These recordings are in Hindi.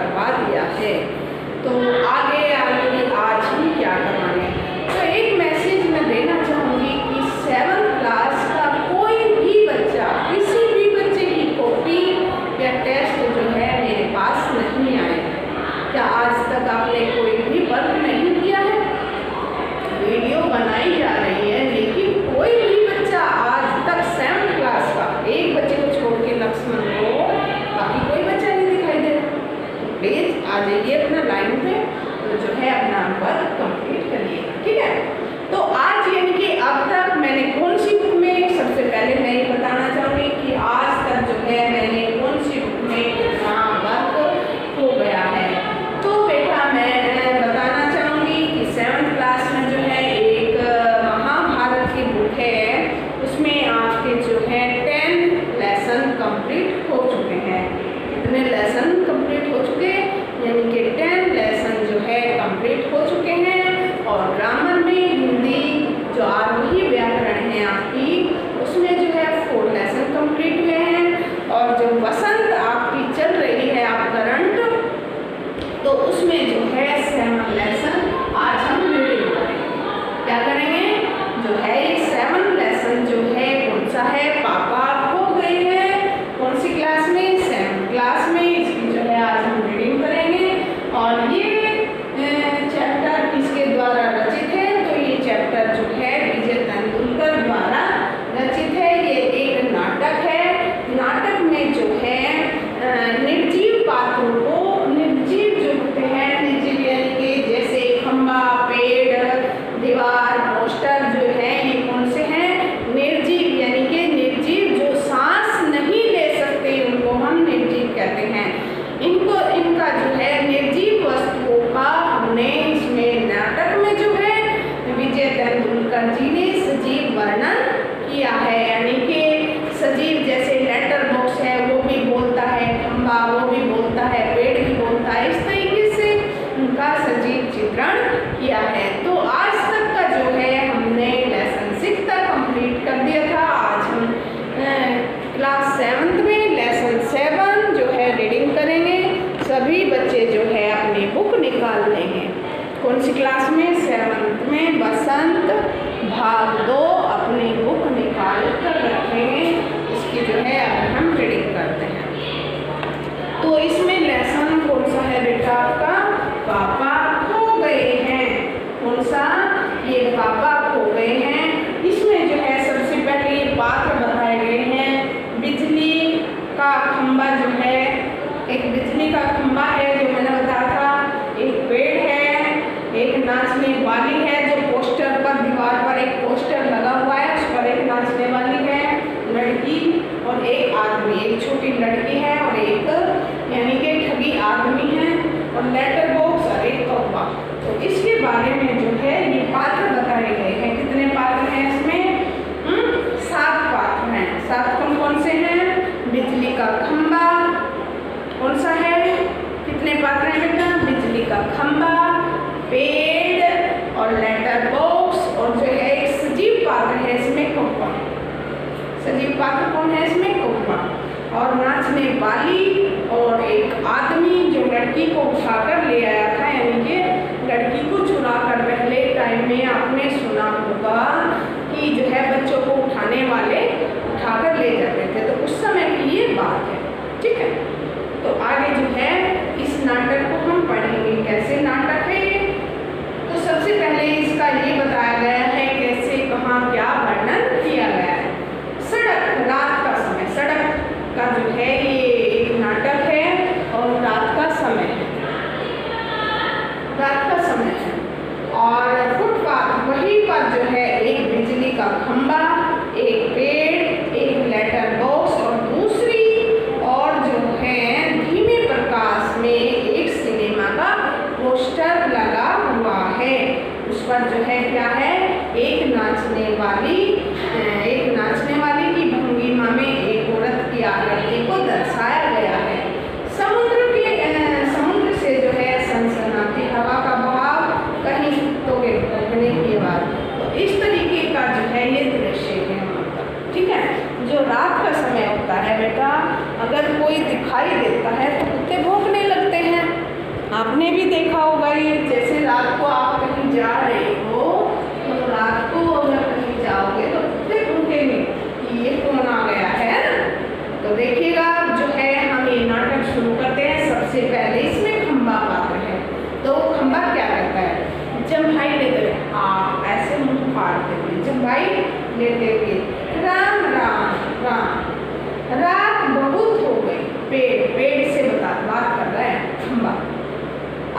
करवा दिया है। तो आगे आज हम क्या करवाने, तो एक मैसेज मैं देना चाहूँगी कि 7th क्लास का कोई भी बच्चा, किसी भी बच्चे की कॉपी या टेस्ट जो है मेरे पास नहीं आए। क्या आज तक आपने कोई भी वर्क नहीं किया है? वीडियो बनाई जा रही है लेकिन कोई भी बच्चा आज तक 7th क्लास का, एक बच्चे को छोड़ के लक्ष्मण को बाकी कोई बच्चा नहीं दिखाई दे रहा। तो प्लीज आ जाइए अपना लाइन पे, तो जो है अपना वर्क कंप्लीट करिए, ठीक है। तो आज यानी कि अब तक मैंने कौन सी बुक में, सबसे पहले मैं ये बताना चाहूँगी कि आज तक जो है मैंने कौन सी बुक में कितना वर्क हो गया है। तो बेटा मैं बताना चाहूँगी कि 7th क्लास में जो है एक महाभारत की बुक है, उसमें आपके जो है 10 लेसन कंप्लीट हो चुके हैं। कितने लेसन कंप्लीट हो चुके हैं? यानी कि 10 लेसन जो है कंप्लीट हो चुके हैं। और ग्रामर में हिंदी जो आरोही व्याकरण है आपकी, उसमें जो है 4 लेसन कंप्लीट हुए हैं। और जो वसंत आपकी चल रही है आप करंट, तो उसमें जो है 7 लेसन आज हम रीडिंग करेंगे। क्या करेंगे? जो है ये 7 लेसन जो है कौन सा है? पापा खो गए हैं। कौन सी क्लास में? 7th क्लास में। इसकी जो है आज हम रीडिंग करेंगे। और ये चैप्टर किसके द्वारा रचित है? तो ये चैप्टर जो है विजय तेंदुलकर द्वारा रचित है। ये एक नाटक है। नाटक में जो है निर्जीव पात्रों को, निर्जीव जो होते हैं, निर्जीव यानी कि जैसे खंबा, पेड़, दीवार, पोस्टर जो है ये कौन से हैं? निर्जीव यानी कि निर्जीव जो सांस नहीं ले सकते उनको हम निर्जीव कहते हैं। इनका जो है निर्जीव वस्तुओं का हमने इसमें नाटक में जो है विजय तेंदुलकर जी ने सजीव वर्णन किया है। यानी कि सजीव जैसे लेटर बॉक्स है वो भी बोलता है, खंबा वो भी बोलता है, पेड़ भी बोलता है, इस तरीके से उनका सजीव चित्रण किया है। तो आज तक का जो है हमने लेसन 6 तक कंप्लीट कर दिया था। आज हम क्लास 7th में लेसन 7 जो है रीडिंग करेंगे। सभी बच्चे जो है अपनी बुक निकाल लेंगे। कौन सी क्लास में? 7th में। बसंत भाग 2 अपनी बुक निकाल कर रखेंगे। इसकी जो है अब हम रीडिंग करते हैं। तो इसमें लेसन कौन सा है बेटा आपका? पापा खो गए हैं। कौन सा? ये पापा खो गए हैं। इसमें जो है सबसे पहले ये पात्र बताए गए हैं। बिजली का खंबा जो है, एक बिजली का खंबा है जो मैंने बताया था, एक पेड़ है, एक नाचने वाली है जो पोस्टर पर, दीवार पर एक पोस्टर लगा हुआ है, उस पर एक नाचने वाली है लड़की, और एक आदमी, एक छोटी लड़की है और एक यानी कि ठगी आदमी है, और लेटर बॉक्स और एक कौवा। तो इसके बारे में जो है ये पात्र बताए गए हैं। कितने पात्र हैं इसमें? 7 पात्र हैं। 7 कौन कौन से हैं? बिजली का खंबा कौन सा है? कितने पात्र हैं बेटा? बिजली का खंबा, पेड़ और लेटर बॉक्स, और जो है एक सजीव पात्र है इसमें कौवा। सजीव पात्र कौन है इसमें? कौवा। और नाचने वाली और एक आदमी जो लड़की को उठाकर ले आया था, यानी कि लड़की को चुरा कर, पहले टाइम में आपने सुना होगा कि जो है बच्चों को उठाने वाले उठाकर ले जाते थे, तो उस समय की ये बात है, ठीक है। तो आगे जो है इस नाटक को हम पढ़ेंगे। कैसे नाटक है ये? तो सबसे पहले इसका ये बताया गया है कैसे, कहाँ, क्या वर्णन किया गया है। सड़क, रात का समय, सड़क का जो है ये एक नाटक है और रात का समय है, रात का समय है। और फुटपाथ, वहीं पर जो है एक बिजली का खंबा, एक पेड़, एक लेटर बॉक्स, और दूसरी और जो है धीमे प्रकाश में एक सिनेमा का पोस्टर लगा हुआ है। उस पर जो है क्या है? एक नाचने वाली की भंगिमा में एक औरत की आकृति को दर्शाया गया है। समुद्र से जो है सनसनाती हवा का बहाव, कहीं कुत्तों के भौंकने की आवाज। तो इस तरीके का जो है ये दृश्य है वहाँ पर, ठीक है। जो रात का समय होता है बेटा, अगर कोई दिखाई देता है तो कुत्ते भौंकने लगते हैं, जा रहे हो तो रात को अगर कहीं जाओगे तो कुत्ते भूखेंगे कि ये कौन आ गया है ना। तो देखिएगा जो है हम ये नाटक शुरू करते हैं। सबसे पहले इसमें खंबा पात्र है। तो खंबा क्या करता है, जम्भाई लेते हुए ऐसे मुंह फाड़ते हुए जम्भाई लेते हुए राम राम राम, रात बहुत हो गई। पेड़ से बात कर रहा है खंबा।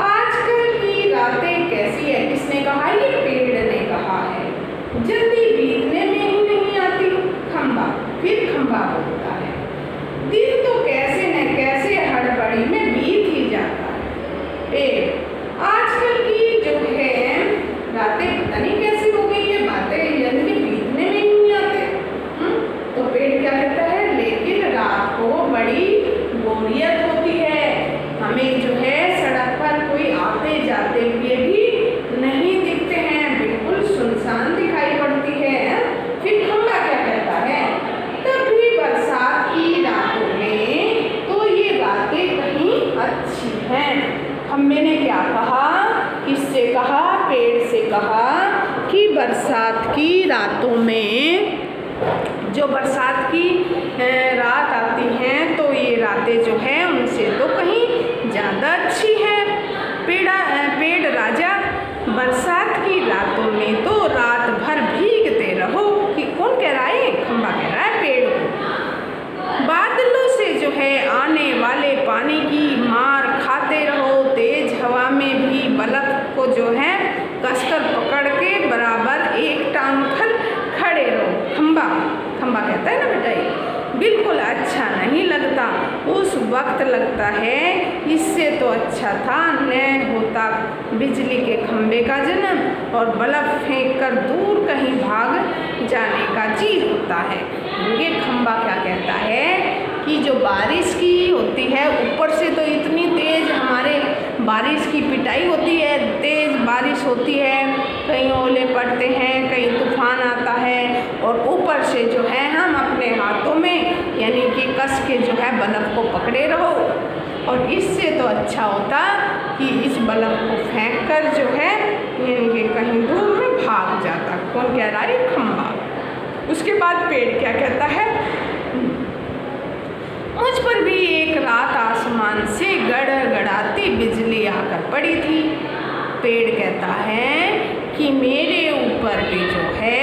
आजकल की रातें कैसी है, किसने कहा, ये पेड़ ने कहा है। जल्दी बीतने में ही नहीं आती खंबा। फिर खंबा बोलता है, दिन तो कैसे न कैसे हड़बड़ी में बीत ही जाता है। पेड़, आजकल की जो है रातें पता नहीं कैसी हो गई है, बातें जल्दी बीतने में ही नहीं आते। तो पेड़ क्या कहता है, लेकिन रात को बड़ी बोरियत होती है। हमें जो है सड़क पर कोई आते जाते हुए भी नहीं दिखते हैं, बिल्कुल सुनसान दिखाई पड़ती है। फिर खंबा क्या कहता है, तब भी बरसात की रातों में तो ये बातें कहीं अच्छी हैं। खंबे ने क्या कहा, किससे कहा, पेड़ से कहा कि बरसात की रातों में, जो बरसात की रात आती हैं तो ये रातें जो है उनसे तो कहीं ज़्यादा अच्छी है। पेड़ राजा, बरसात की रातों में तो रात भर भीगते रहो। कि कौन कह रहा है, खंबा कह रहा है पेड़ को। बादलों से जो है आने वाले पानी की मार खाते रहो। तेज हवा में भी बल्ब को जो है कसकर पकड़ के बराबर एक टांग पर खड़े रहो। खंबा कहता है ना बेटा, ये बिल्कुल अच्छा नहीं लगता। उस वक्त लगता है इससे तो अच्छा था न होता बिजली के खंबे का जन्म और बल्ब फेंक कर दूर कहीं भाग जाने का जी होता है। ये खंबा क्या कहता है कि जो बारिश की होती है, ऊपर से तो इतनी तेज हमारे बारिश की पिटाई होती है, तेज बारिश होती है, कहीं ओले पड़ते हैं, कहीं तूफान आता है, और ऊपर से जो है हम अपने हाथों में यानी कि कस के जो है बल्ब को पकड़े रहो। और इससे तो अच्छा होता कि इस बल्ब को फेंक कर जो है यानी कि कहीं दूर में भाग जाता। कौन कह रहा है, खंबा। उसके बाद पेड़ क्या कहता है, मुझ पर भी एक रात आसमान से गड़गड़ाती बिजली आकर पड़ी थी। पेड़ कहता है कि मेरे ऊपर भी जो है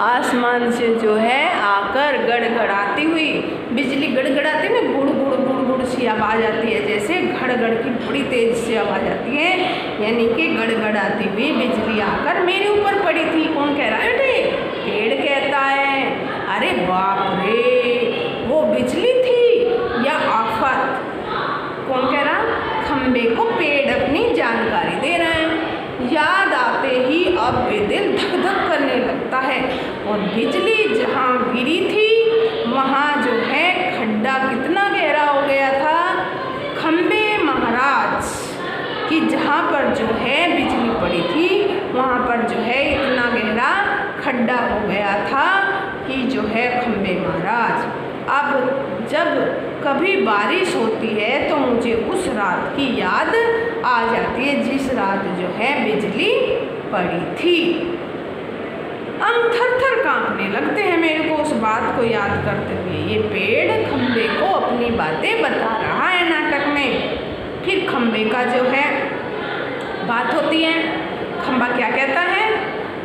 आसमान से जो है आकर गड़गड़ाती हुई बिजली, गड़गड़ाती ना, गुड़ गुड़ गुड़ गुड़ सी आवाज़ आती है, जैसे घड़ की बड़ी तेज से आवाज़ आती है, यानी कि गड़गड़ाती हुई बिजली आकर मेरे ऊपर पड़ी थी। कौन कह रहा है बेटे, पेड़ कहता है। अरे बाप रे, वो बिजली थी या आफत? कौन कह रहा, खंबे को पेड़ अपनी जानकारी दे रहा है। याद आते ही अब वे दिल धक धक करने लगता है। और बिजली जहाँ गिरी थी वहाँ जो है खड्डा कितना गहरा हो गया था। खंबे महाराज कि जहाँ पर जो है बिजली पड़ी थी वहाँ पर जो है इतना गहरा खड्डा हो गया था कि जो है खंबे महाराज, अब जब कभी बारिश होती है तो मुझे उस रात की याद आ जाती है जिस रात जो है बिजली पड़ी थी। हम थर थर कांपने लगते हैं मेरे को उस बात को याद करते हुए। ये पेड़ खंबे को अपनी बातें बता रहा है नाटक में। फिर खंबे का जो है बात होती है। खंबा क्या कहता है,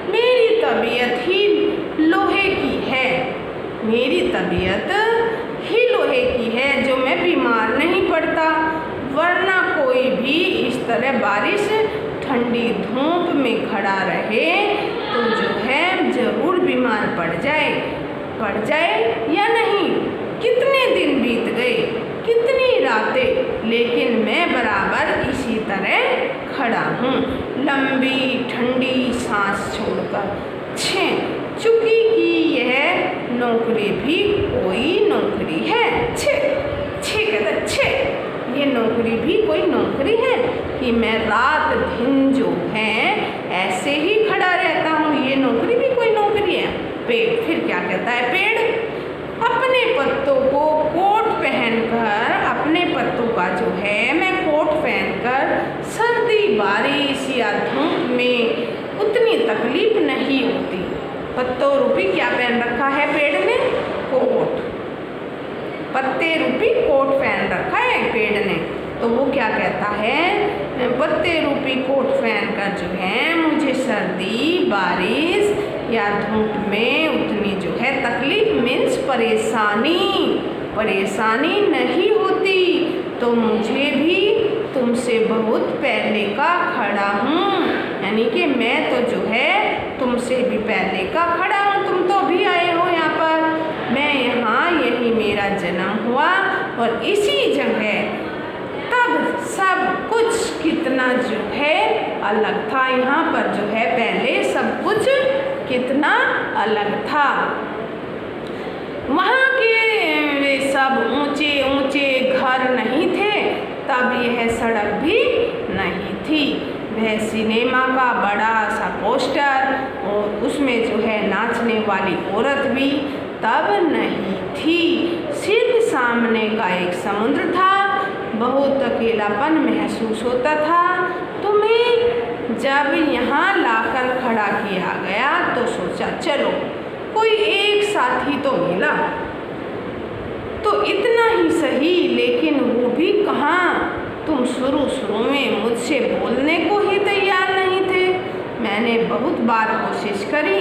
मेरी तबीयत ही लोहे की है, मेरी तबीयत ही लोहे की है, जो मैं बीमार नहीं पड़ता, वरना कोई भी इस तरह बारिश ठंडी धूप में खड़ा रहे तो जो है जरूर बीमार पड़ जाए या नहीं। कितने दिन बीत गए, कितनी रातें, लेकिन मैं बराबर इसी तरह खड़ा हूँ, लंबी ठंडी सांस छोड़कर। चूंकि कि यह नौकरी भी कोई नौकरी है, ये नौकरी भी कोई नौकरी है कि मैं रात दिन जो है ऐसे ही खड़ा रहता हूँ, ये नौकरी भी कोई नौकरी है। पेड़ फिर क्या कहता है, पेड़ अपने पत्तों को कोट पहनकर, अपने पत्तों का जो है मैं कोट पहनकर सर्दी बारिश या धूप में उतनी तकलीफ नहीं होती। पत्तों रूपी क्या पहन रखा है पेड़ ने? कोट। पत्ते रूपी कोट पहन रखा है पेड़ ने। तो वो क्या कहता है, पत्ते रूपी कोट पहन कर जो है मुझे सर्दी, बारिश या धूप में उतनी जो है तकलीफ मीन्स परेशानी नहीं होती। तो मुझे भी तुमसे बहुत पहले का खड़ा हूँ, यानी कि मैं तो जो है तुमसे भी पहले का खड़ा हूँ। तुम तो भी आए हो यहाँ पर, मैं यहाँ यही मेरा जन्म हुआ और इसी जगह तब सब कुछ कितना जो है अलग था। यहाँ पर जो है पहले सब कुछ कितना अलग था। वहाँ के वे सब ऊंचे ऊंचे घर नहीं थे, तब यह सड़क भी नहीं थी। वह सिनेमा का बड़ा सा पोस्टर और उसमें जो है नाचने वाली औरत भी तब नहीं थी। सिर्फ सामने का एक समुद्र था। बहुत अकेलापन महसूस होता था। तुम्हें जब यहाँ लाकर खड़ा किया गया तो सोचा चलो कोई एक साथी तो मिला तो इतना ही सही, लेकिन वो भी कहाँ। तुम शुरू में मुझसे बोलने को ही तैयार नहीं थे। मैंने बहुत बार कोशिश करी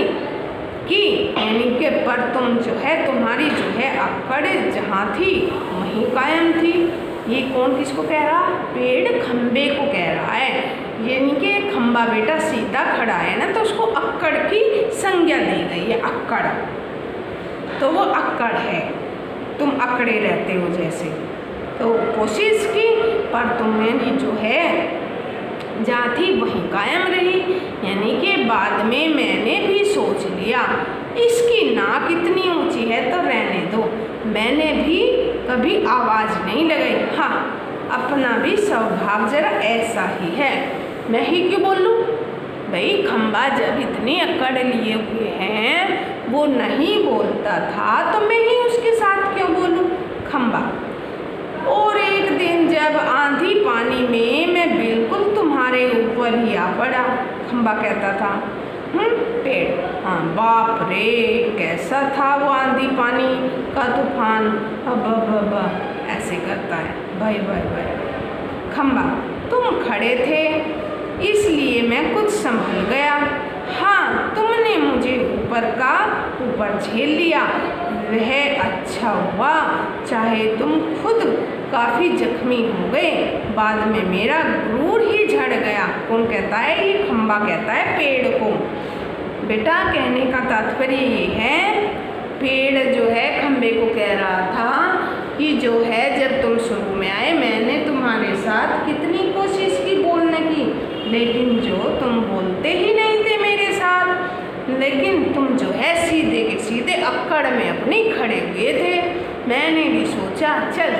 कि यानी कि पर तुम जो है तुम्हारी जो है अकड़ जहाँ थी वहीं कायम थी। ये कौन किसको कह रहा? पेड़ खम्बे को कह रहा है। यानी कि खम्बा बेटा सीधा खड़ा है ना, तो उसको अक्कड़ की संज्ञा दी गई है। अक्कड़ तो वो अक्कड़ है, तुम अकड़े रहते हो जैसे। तो कोशिश की पर तुमने जो है जहाँ थी वहीं कायम रही। यानी कि बाद में मैंने भी सोच लिया इसकी नाक इतनी ऊंची है तो रहने दो, मैंने भी कभी आवाज़ नहीं लगाई। हाँ, अपना भी स्वभाव जरा ऐसा ही है, मैं ही क्यों बोलूँ भाई। खम्बा जब इतनी अकड़ लिए हुए हैं, वो नहीं बोलता था तो मैं ही उसके साथ क्यों बोलूँ। खम्बा। और एक दिन जब आंधी पानी में मैं बिल्कुल तुम्हारे ऊपर ही आ पड़ा, खम्बा कहता था। पेड़, हाँ बाप रे कैसा था वो आंधी पानी का तूफान। अब ऐसे करता है भाई भाई भाई। खम्बा, तुम खड़े थे इसलिए मैं कुछ संभल गया। हाँ, तुमने मुझे ऊपर झेल लिया, वह अच्छा हुआ। चाहे तुम खुद काफ़ी जख्मी हो गए, बाद में मेरा गुरूर ही झड़ गया। कौन कहता है? ये खम्बा कहता है पेड़ को। बेटा कहने का तात्पर्य ये है, पेड़ जो है खम्बे को कह रहा था कि जो है जब तुम शुरू में आए मैंने तुम्हारे साथ कितनी कोशिश की बोलने की, लेकिन जो तुम बोलते ही नहीं थे मेरे साथ। लेकिन तुम जो है सीधे के सीधे अक्कड़ में अपनी खड़े हुए थे। मैंने भी सोचा चल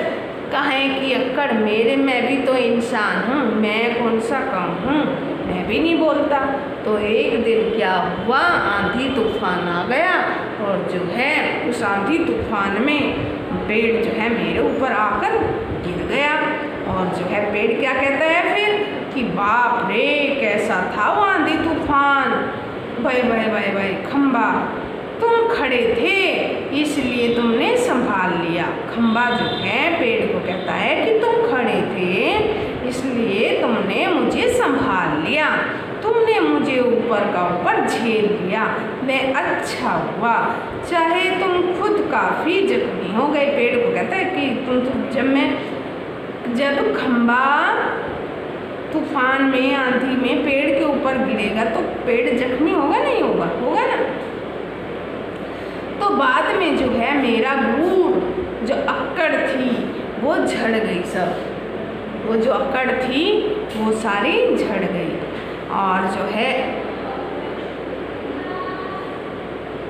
कहें कि अक्कड़ मेरे, मैं भी तो इंसान हूँ, मैं कौन सा कम हूँ, मैं भी नहीं बोलता। तो एक दिन क्या हुआ, आंधी तूफान आ गया और जो है उस आंधी तूफान में पेड़ जो है मेरे ऊपर आकर गिर गया। और जो है पेड़ क्या कहता है फिर कि बाप रे कैसा था वो आंधी तूफान। भाई भाई भाई भाई खम्बा, तुम खड़े थे इसलिए तुमने संभाल लिया। खम्बा जो है पेड़ को कहता है कि तुम खड़े थे इसलिए तुमने मुझे संभाल लिया, तुमने मुझे ऊपर झेल लिया, वह अच्छा हुआ। चाहे तुम खुद काफ़ी जख्मी हो गए। पेड़ को कहता है कि जब खम्बा तूफान में आंधी में पेड़ के ऊपर गिरेगा तो पेड़ जख्मी होगा नहीं होगा? होगा ना। तो बाद में जो है मेरा गुरूर जो अक्कड़ थी वो झड़ गई। सब वो जो अक्कड़ थी वो सारी झड़ गई और जो है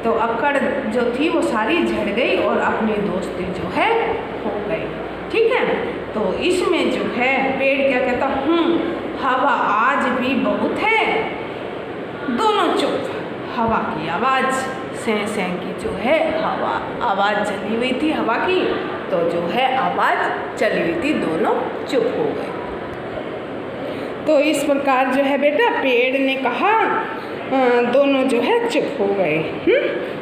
तो अक्कड़ जो थी वो सारी झड़ गई और अपनी दोस्ती जो है हो गई। ठीक है, तो इसमें जो है पेड़ क्या कहता, हवा आज भी बहुत है। दोनों चुप। हवा की आवाज़ सें की जो है हवा आवाज़ चली हुई थी हवा की, तो जो है आवाज़ चली हुई थी, दोनों चुप हो गए। तो इस प्रकार जो है बेटा पेड़ ने कहा, दोनों जो है चुप हो गए।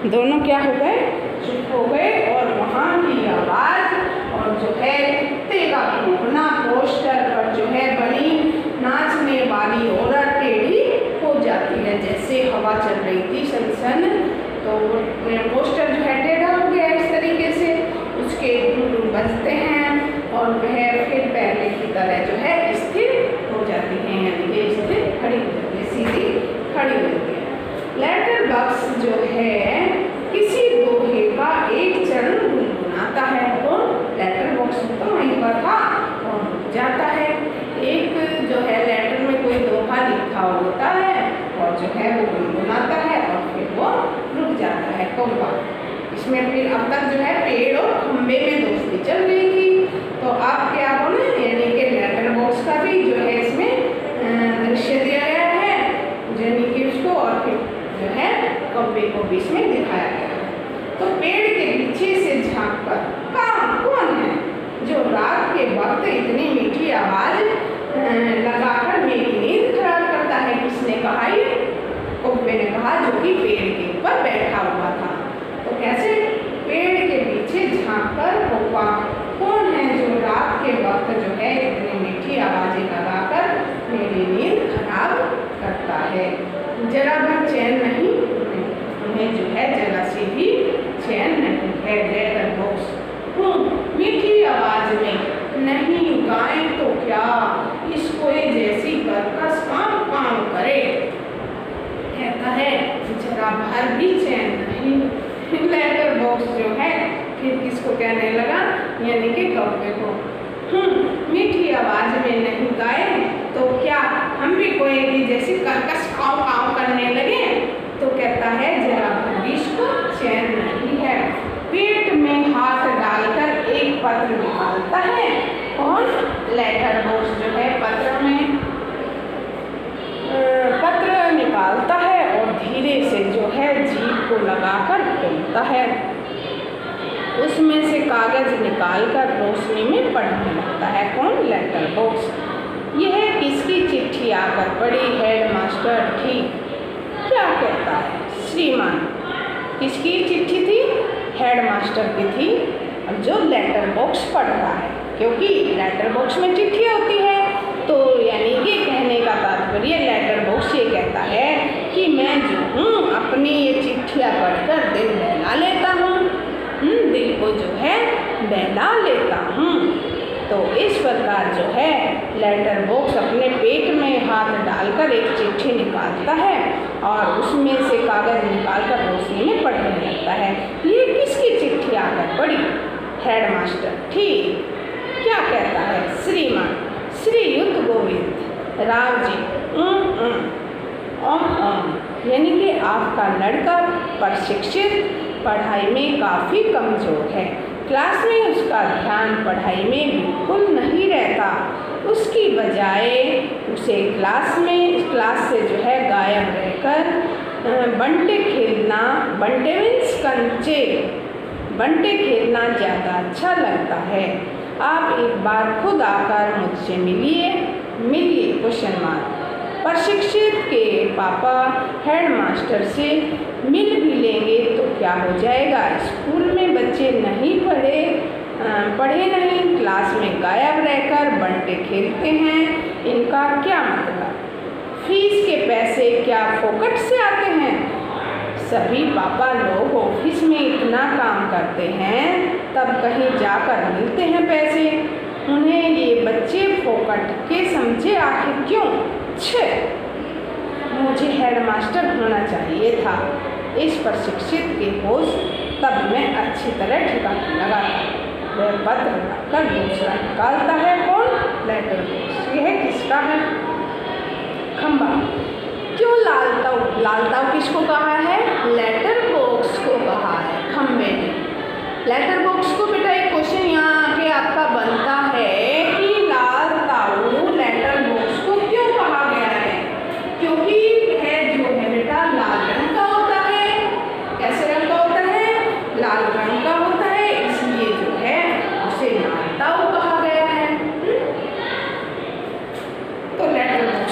दोनों क्या हो गए? चुप हो गए। और वहाँ की आवाज़ और जो है कुत्ते का भौंकना पोस्टर पर जो है बनी नाचने वाली औरत टेढ़ी हो जाती है। जैसे हवा चल रही थी सन तो पोस्टर जो है टेढ़ा हो गया इस तरीके से, उसके घुंघरू बजते हैं और वह फिर पहले की तरह जो है स्थिर हो जाती हैं, यानी कि स्थिर खड़ी हो जाती है, सीधी खड़ी हो जाती है। लेटर बॉक्स जो है किसी दोहे का एक चरण गुनगुनाता है। तो लेटर बॉक्स तो वहीं पर था और जाता है। एक जो है लेटर में कोई दोहा लिखा होता है और जो है वो गुनगुनाता है और फिर वो रुक जाता है कौवा। इसमें फिर अब तक जो है पेड़ और खंबे में दोस्ती चल रही थी। तो आप क्या बोले, यानी कि लेटर बॉक्स का भी जो है इसमें दृश्य दिया गया है, यानी कि उसको, और फिर जो है कौवे को बीच में दिखाया गया है। तो पेड़ के पीछे से झांक कर कौन है जो रात के वक्त इतनी मीठी आवाज लगाकर मेरी नींद खराब करता है? किसने कहा ये? कौवे ने कहा, जो कि पेड़ के ऊपर बैठा हुआ था। तो कैसे? पेड़ के पीछे झांक कर कौवा कौन है जो रात के वक्त जो है इतनी मीठी आवाजें लगाकर मेरी नींद खराब करता है? जरा भर चैन नहीं, उन्हें जो है जरा सी भी चैन नहीं है। लेटर बॉक्स मीठी आवाज में नहीं गाएं तो क्या, इसको ये जैसी कर्कश काम करे। कहता है जरा भर भी चैन नहीं। लेटर बॉक्स जो है फिर किसको कहने लगा, यानी कि कौवे को। मीठी आवाज में नहीं गाए तो क्या हम भी कोई की जैसी कर्कश काव करने लगे? तो कहता है जरा भर भी इसको चैन नहीं है। पेट में हाथ डालकर एक पत्र निकालता है। कौन? लेटर बॉक्स जो है पत्र निकालता है और धीरे से जो है जीभ को लगाकर खोलता है। उसमें से कागज निकालकर रोशनी में पढ़ने लगता है। कौन? Letter box. यह किसकी चिट्ठी आकर पड़ी? हेडमास्टर ठीक क्या कहता है? श्रीमान। किसकी चिट्ठी थी? हेडमास्टर की थी। अब जो लेटर बॉक्स पढ़ता है, क्योंकि लेटर बॉक्स में चिट्ठियाँ होती है, तो यानी कि कहने का तात्पर्य लेटर बॉक्स ये कहता है कि मैं जो हूँ अपनी ये चिट्ठियाँ पढ़कर दिल बहला लेता हूँ, दिल को जो है बहला लेता हूँ। तो इस प्रकार जो है लेटर बॉक्स अपने पेट में हाथ डालकर एक चिट्ठी निकालता है और उसमें से कागज निकालकर रोशनी में पढ़ने लगता है। ये किसकी चिट्ठी आकर पड़ी? हेडमास्टर ठीक क्या कहता है? श्रीमान श्रीयुत गोविंद राव जी यानी कि आपका लड़का प्रशिक्षित पढ़ाई में काफ़ी कमज़ोर है। क्लास में उसका ध्यान पढ़ाई में बिल्कुल नहीं रहता। उसकी बजाय उसे क्लास से जो है गायब रहकर बंटे खेलना ज़्यादा अच्छा लगता है। आप एक बार खुद आकर मुझसे मिलिए। Question mark. प्रशिक्षित के पापा हेडमास्टर से मिल भी लेंगे तो क्या हो जाएगा? स्कूल में बच्चे नहीं पढ़े नहीं, क्लास में गायब रहकर बंटे खेलते हैं, इनका क्या मतलब? फीस के पैसे क्या फोकट से आते हैं? सभी पापा लोग ऑफिस में इतना काम करते हैं तब कहीं जाकर मिलते हैं पैसे, उन्हें ये बच्चे फोकट के समझे आखिर क्यों? मुझे हेडमास्टर होना चाहिए था। इस प्रशिक्षित के होश तब मैं अच्छी तरह ठिकाने लगा। वह पत्र रखकर दूसरा निकालता है। कौन? Letter box. यह किसका है? खंबा। क्यों लालताऊ किसको कहा है? लेटर बॉक्स को कहा है, खंबे ने। लेटर बॉक्स को बेटा एक क्वेश्चन यहाँ आके आपका बनता है कि लालताऊ लेटर बॉक्स को क्यों कहा गया है? क्योंकि वह जो है बेटा लाल रंग का होता है। कैसे रंग का होता है? लाल रंग का होता है, इसलिए जो है उसे लालताऊ कहा गया है। तो लेटर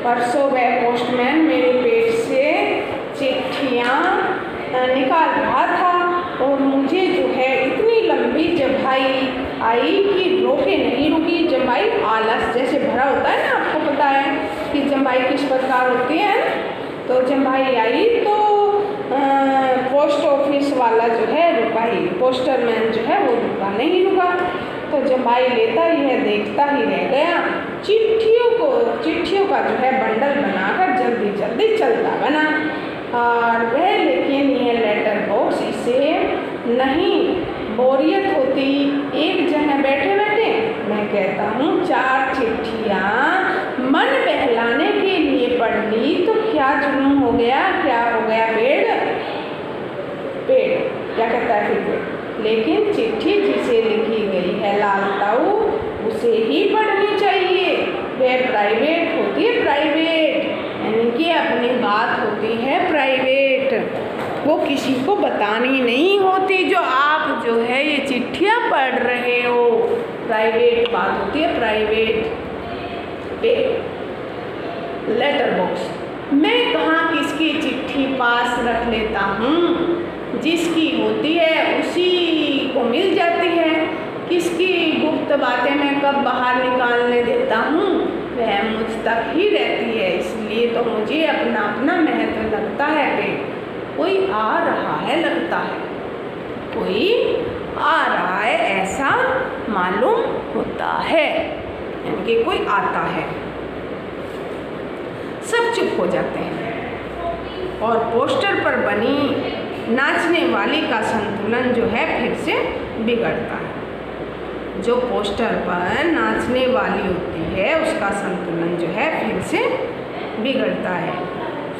परसों वह पोस्टमैन मेरे पेट से चिट्ठियाँ निकाल रहा था और मुझे जो है इतनी लंबी जम्हाई आई कि रोके नहीं रुकी। जम्हाई आलस जैसे भरा होता है ना, आपको पता है कि जम्हाई किस प्रकार होती है। तो जम्हाई आई तो पोस्ट ऑफिस वाला जो है रुका ही, पोस्टरमैन जो है वो रुका नहीं रुका। तो जम्हाई लेता ही है, देखता ही रह गया। चिट्ठियों का जो है बंडल बनाकर जल्दी जल्दी चलता बना। और वह लेकिन ये लेटर बॉक्स इसे नहीं बोरियत होती। एक जगह बैठे बैठे मैं कहता हूँ 4 चिट्ठियाँ मन बहलाने के लिए पढ़ ली तो क्या जुनून हो गया, क्या हो गया पेड़ क्या कहता है फिर पेड़। लेकिन चिट्ठी जिसे लिखी गई है लाल ताऊ उसे ही पढ़नी चाहिए। वह प्राइवेट होती है, प्राइवेट यानी कि अपनी बात होती है प्राइवेट, वो किसी को बतानी नहीं होती। जो आप जो है ये चिट्ठियाँ पढ़ रहे हो, प्राइवेट बात होती है, प्राइवेट लेटर बॉक्स। मैं कहाँ किसकी चिट्ठी पास रख लेता हूँ, जिसकी होती है उसी को मिल जाती है। किसकी गुप्त बातें मैं कब बाहर निकालने देता हूँ, वह मुझ तक ही रहती है। इसलिए तो मुझे अपना अपना महत्व लगता है। कोई आ रहा है लगता है, कोई आ रहा है ऐसा मालूम होता है, यानी कि कोई आता है। सब चुप हो जाते हैं और पोस्टर पर बनी नाचने वाली का संतुलन जो है फिर से बिगड़ता है। जो पोस्टर पर नाचने वाली होती है उसका संतुलन जो है फिर से बिगड़ता है।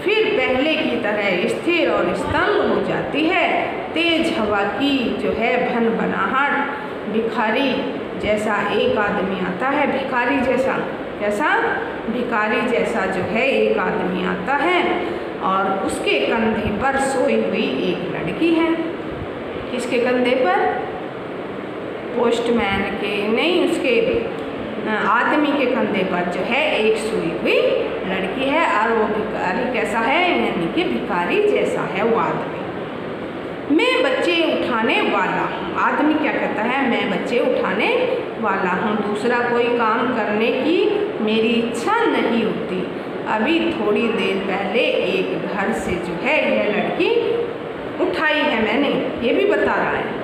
फिर पहले की तरह स्थिर और स्तंभ हो जाती है। तेज हवा की जो है भन बनाहट, भिखारी जैसा एक आदमी आता है, भिखारी जैसा भिखारी जैसा जो है एक आदमी आता है और उसके कंधे पर सोई हुई एक लड़की है। किसके कंधे पर? पोस्टमैन के नहीं, उसके आदमी के कंधे पर जो है एक सोई हुई लड़की है। और वो भिखारी कैसा है, यानी कि भिखारी जैसा है वो आदमी। मैं बच्चे उठाने वाला हूँ। आदमी क्या कहता है, मैं बच्चे उठाने वाला हूँ। दूसरा कोई काम करने की मेरी इच्छा नहीं होती। अभी थोड़ी देर पहले एक घर से जो है यह लड़की उठाई है मैंने, ये भी बता रहा है।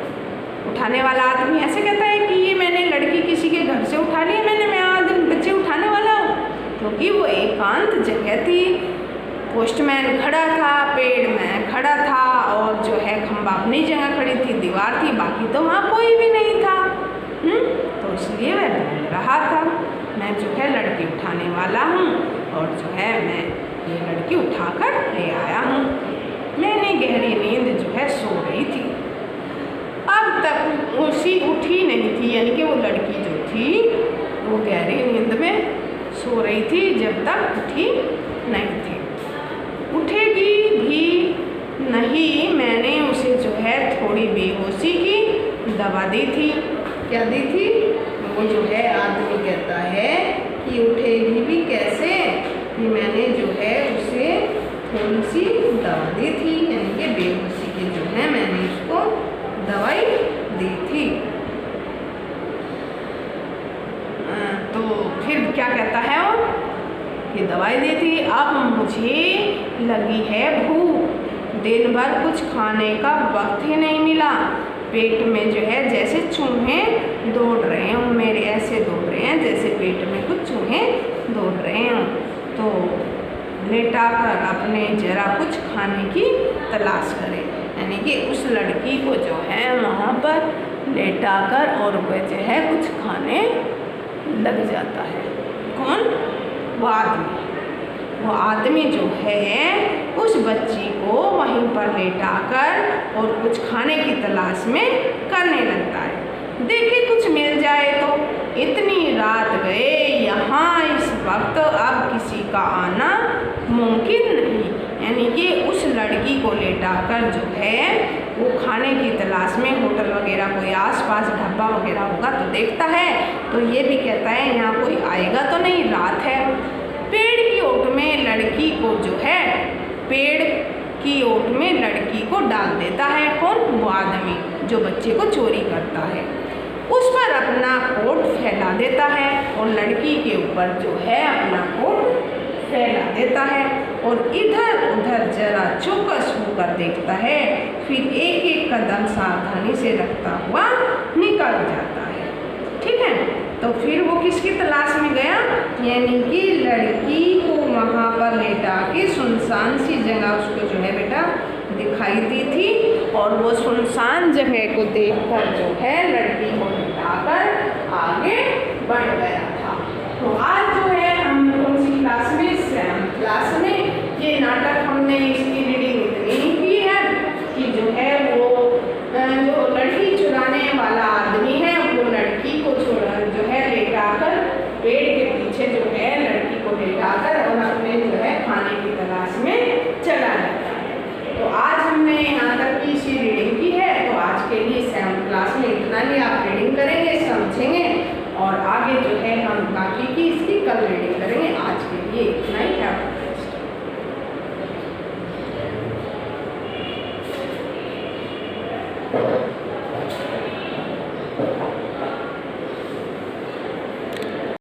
उठाने वाला आदमी ऐसे कहता है कि ये मैंने लड़की किसी के घर से उठा ली है, मैं आदमी बच्चे उठाने वाला हूँ, क्योंकि वो एकांत जगह थी। पोस्टमैन खड़ा था, पेड़ में खड़ा था और जो है खंबा अपनी जगह खड़ी थी, दीवार थी, बाकी तो वहाँ कोई भी नहीं था। तो इसलिए वह बोल रहा था, मैं जो है लड़की उठाने वाला हूँ और जो है मैं ये लड़की उठाकर ले आया हूँ। मैंने गहरी नींद जो है सो रही थी। अब तक उसी उठी नहीं थी, यानी कि वो लड़की जो थी वो गहरी नींद में सो रही थी जब तक उठी नहीं थी। उठेगी भी नहीं, मैंने उसे जो है थोड़ी बेहोशी की दवा दी थी। क्या दी थी? वो जो है आदमी कहता है कि उठेगी भी कैसे, कि मैंने जो है उसे थोड़ी सी दवा दी थी, यानी कि बेहोशी की जो है मैंने उसको दवाई दी थी। तो फिर क्या कहता है वो, ये दवाई दी थी। अब मुझे लगी है भूख, दिन भर कुछ खाने का वक्त ही नहीं मिला। पेट में जो है जैसे चूहे दौड़ रहे हैं, मेरे ऐसे दौड़ रहे हैं जैसे पेट में कुछ चूहे दौड़ रहे हैं। तो लेटा कर अपने जरा कुछ खाने की तलाश करें, यानी कि उस लड़की को जो है वहाँ पर लेटा कर और वह जो है कुछ खाने लग जाता है। कौन? वो आदमी। वो आदमी जो है उस बच्ची को वहीं पर लेटाकर और कुछ खाने की तलाश में करने लगता है। देखे कुछ मिल जाए तो। इतनी रात गए, यहाँ इस वक्त अब किसी का आना मुमकिन नहीं, यानी कि उस लड़की को लेटाकर जो है वो खाने की तलाश में होटल वगैरह कोई आसपास ढाबा वगैरह होगा तो देखता है, तो ये भी कहता है यहाँ कोई आएगा तो नहीं, रात है। पेड़ की ओट में लड़की को जो है, पेड़ की ओट में लड़की को डाल देता है। कौन? वो आदमी जो बच्चे को चोरी करता है। उस पर अपना कोट फैला देता है और लड़की के ऊपर जो है अपना कोट फैला देता है और इधर उधर जरा चौकस होकर देखता है, फिर एक एक कदम सावधानी से रखता हुआ निकल जाता है। ठीक है, तो फिर वो किसकी तलाश में गया, यानी कि लड़की को वहाँ पर लेटा के सुनसान सी जगह उसको जो है बेटा दिखाई दी थी और वो सुनसान जगह को देखकर जो है लड़की को उठाकर आगे बढ़ गया था। तो आज जो है